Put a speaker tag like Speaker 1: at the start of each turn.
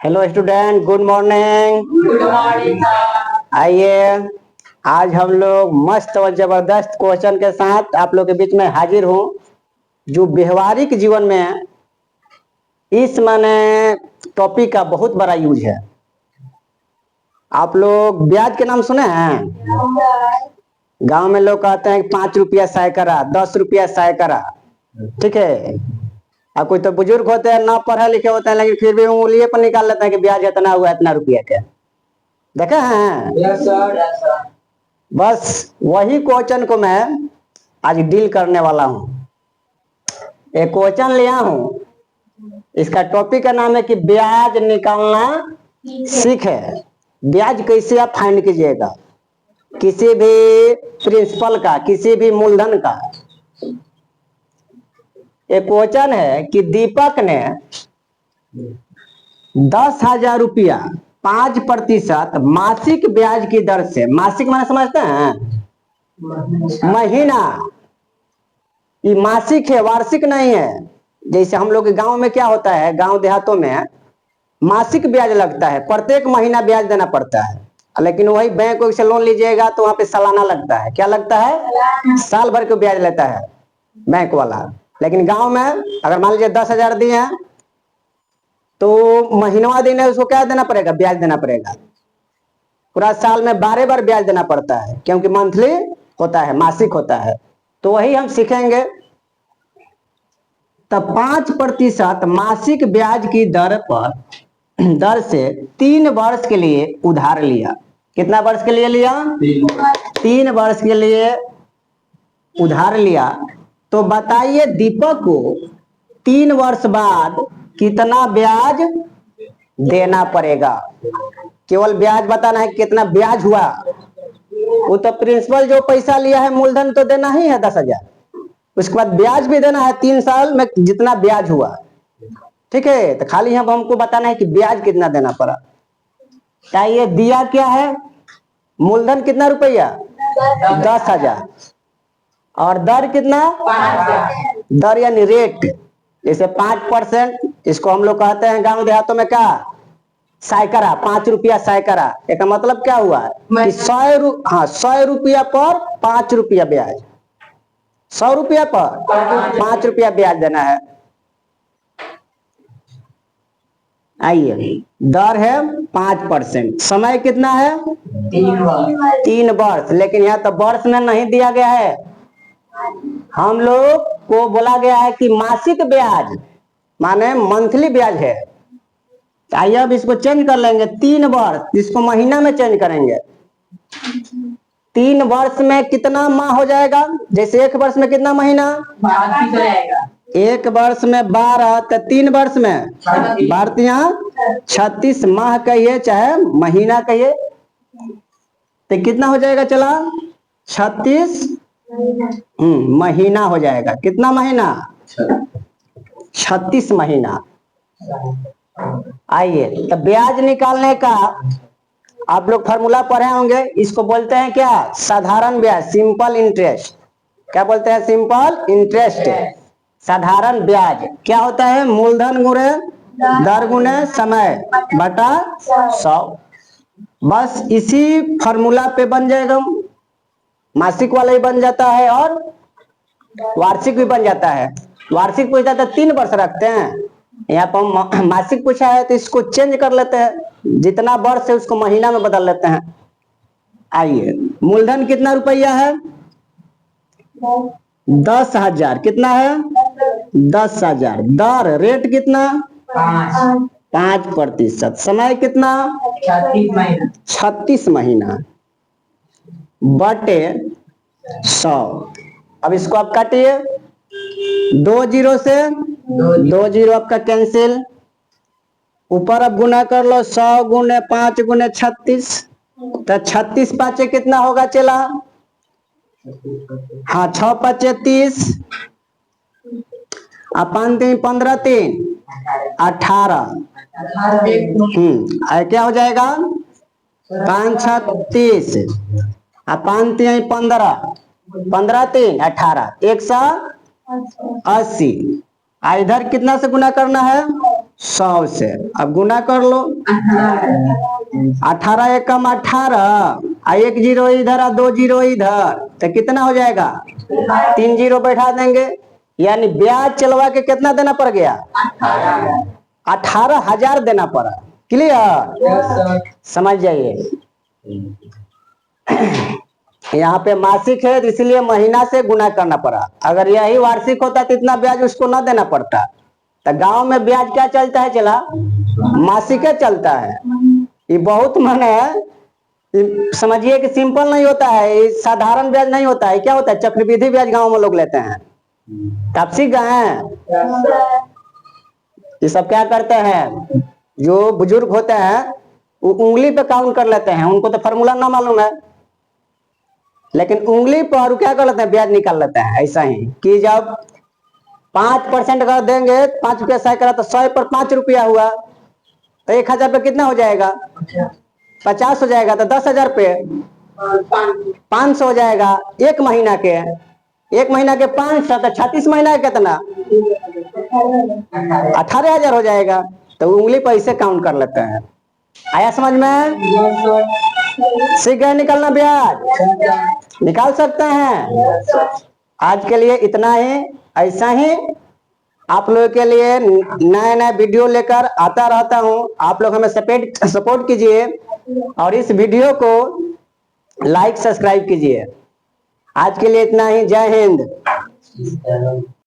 Speaker 1: Hello student, good morning.
Speaker 2: Good morning sir.
Speaker 1: आइए, आज हम लोग मस्त और जबरदस्त क्वेश्चन के साथ आप लोग के बीच में हाजिर हूँ, जो व्यवहारिक जीवन में इस माने टॉपिक का बहुत बड़ा यूज है। आप लोग ब्याज के नाम सुने हैं? गांव में लोग कहते हैं 5 रुपया सैकड़ा, 10 रुपया सैकड़ा, ठीक है। अब कोई तो बुजुर्ग होते हैं, ना पढ़े लिखे होते हैं, लेकिन फिर भी उंगलिये पर निकाल लेते हैं कि ब्याज इतना हुआ, इतना रुपया के। देखे हैं?
Speaker 2: Yes sir.
Speaker 1: बस वही क्वेश्चन को मैं आज डील करने वाला हूँ। एक क्वेश्चन लिया हूँ, इसका टॉपिक का नाम है कि ब्याज निकालना सीखे। ब्याज कैसे आप फाइंड कीजिएगा, किसी भी प्रिंसिपल का, किसी भी मूलधन का। एक क्वेश्चन है कि दीपक ने 10,000 रुपया 5% मासिक ब्याज की दर से, मासिक माने समझते हैं? महीना। ये मासिक है, वार्षिक नहीं है। जैसे हम लोग के गांव में क्या होता है, गांव देहातों में मासिक ब्याज लगता है, प्रत्येक महीना ब्याज देना पड़ता है। लेकिन वही बैंक से लोन लीजिएगा तो वहां पे सालाना लगता है। क्या लगता है? साल भर के ब्याज लेता है बैंक वाला। लेकिन गांव में अगर मान लीजिए 10,000 दिए हैं तो महीनवा दिन है, उसको क्या देना पड़ेगा? ब्याज देना पड़ेगा। पूरा साल में 12 बार ब्याज देना पड़ता है, क्योंकि मंथली होता है, मासिक होता है। तो वही हम सीखेंगे। तब 5% मासिक ब्याज की दर से 3 वर्ष के लिए उधार लिया। कितना वर्ष के लिए लिया? 3 वर्ष के लिए उधार लिया। तो बताइए दीपक को 3 वर्ष बाद कितना ब्याज देना पड़ेगा। केवल ब्याज बताना है, कितना ब्याज हुआ। वो तो प्रिंसिपल जो पैसा लिया है, मूलधन तो देना ही है 10,000, उसके बाद ब्याज भी देना है 3 साल में जितना ब्याज हुआ, ठीक है। तो खाली यहाँ हमको बताना है कि ब्याज कितना देना पड़ा। क्या ये दिया क्या है? मूलधन कितना रुपया? 10,000। और दर कितना? 5,000। दर यानी रेट, जैसे 5%, इसको हम लोग कहते हैं गांव देहातों में क्या? सैकड़ा। 5 रुपया सैकड़ा। एक मतलब क्या हुआ कि 100 रुपया पर 5 रुपया ब्याज। 100 रुपया पर 5 रुपया ब्याज देना है। आइए, दर है 5%, समय कितना है? 3 वर्ष। लेकिन यहाँ तो वर्ष में नहीं दिया गया है, हम लोग को बोला गया है कि मासिक ब्याज माने मंथली ब्याज है। आइए अब इसको चेंज कर लेंगे, 3 वर्ष, इसको महीना में चेंज करेंगे। 3 वर्ष में कितना माह हो जाएगा? जैसे 1 वर्ष में कितना महीना? 1 वर्ष में 12, तो 3 वर्ष में भारतीय 36 माह कहिए चाहे महीना कहिए, तो कितना हो जाएगा? चला 36 महीना हो जाएगा। कितना महीना? 36 महीना। आइए, तो ब्याज निकालने का आप लोग फॉर्मूला पढ़े होंगे, इसको बोलते हैं क्या? साधारण ब्याज, सिंपल इंटरेस्ट। क्या बोलते हैं? Simple interest. साधारण ब्याज क्या होता है? मूलधन गुणे दर गुणे समय बटा 100। बस इसी फॉर्मूला पे बन जाएगा। मासिक वाला ही बन जाता है और वार्षिक भी बन जाता है। वार्षिक पूछता तो 3 वर्ष रखते हैं, यहाँ पर मासिक पूछा है तो इसको चेंज कर लेते हैं, जितना वर्ष है उसको महीना में बदल लेते हैं। आइए, मूलधन कितना रुपया है? 10,000। कितना है? 10,000। दर रेट कितना? 5%। समय कितना? 36 महीना बटे 100। अब इसको आप काटिए, 2 जीरो से 2 जीरो आपका कैंसिल। ऊपर अब गुना कर लो, 100 गुने 5 गुने 36, तो 36 पाँचे कितना होगा? चला हाँ, 6 पाँचे 30, 5 3 15 3 18। क्या हो जाएगा? 5 6 30, 5 3 15, 15 3 18, 180। इधर कितना से गुना करना है? 100 से। अब गुना कर लो। 18 एकम 18 एक जीरो इधर और 2 जीरो इधर, तो कितना हो जाएगा? 3 जीरो बैठा देंगे, यानी ब्याज चलवा के कितना देना पड़ गया? 18,000 देना पड़ा। क्लियर? समझ जाइए। यहाँ पे मासिक है इसलिए महीना से गुना करना पड़ा। अगर यही वार्षिक होता तो इतना ब्याज उसको ना देना पड़ता। तो गांव में ब्याज क्या चलता है? चला मासिक चलता है। ये बहुत मन है, समझिए कि सिंपल नहीं होता है, ये साधारण ब्याज नहीं होता है। क्या होता है? चक्रवृद्धि ब्याज गांव में लोग लेते हैं। आप सीख गए हैं? ये सब क्या करते हैं? जो बुजुर्ग होते हैं वो उंगली पे काउंट कर लेते हैं, उनको तो फार्मूला ना मालूम है, लेकिन उंगली पर क्या कर लेते हैं? ब्याज निकाल लेते हैं। ऐसा ही कि जब 5% अगर देंगे, 5 रुपया सैकड़ा, तो 100 पर 5 रुपया हुआ, तो 1,000 पे कितना हो जाएगा? 50 हो जाएगा, तो 10,000 पे 500 हो जाएगा। एक महीना के 500, तो 36 महीना के कितना? 18,000 हो जाएगा। तो उंगली पर इसे काउंट कर लेते हैं। आया समझ में? सीख गए निकालना ब्याज? निकाल सकते हैं। आज के लिए इतना ही। ऐसा ही आप लोगों के लिए नए नए वीडियो लेकर आता रहता हूं। आप लोग हमें सपोर्ट कीजिए और इस वीडियो को लाइक सब्सक्राइब कीजिए। आज के लिए इतना ही। जय हिंद।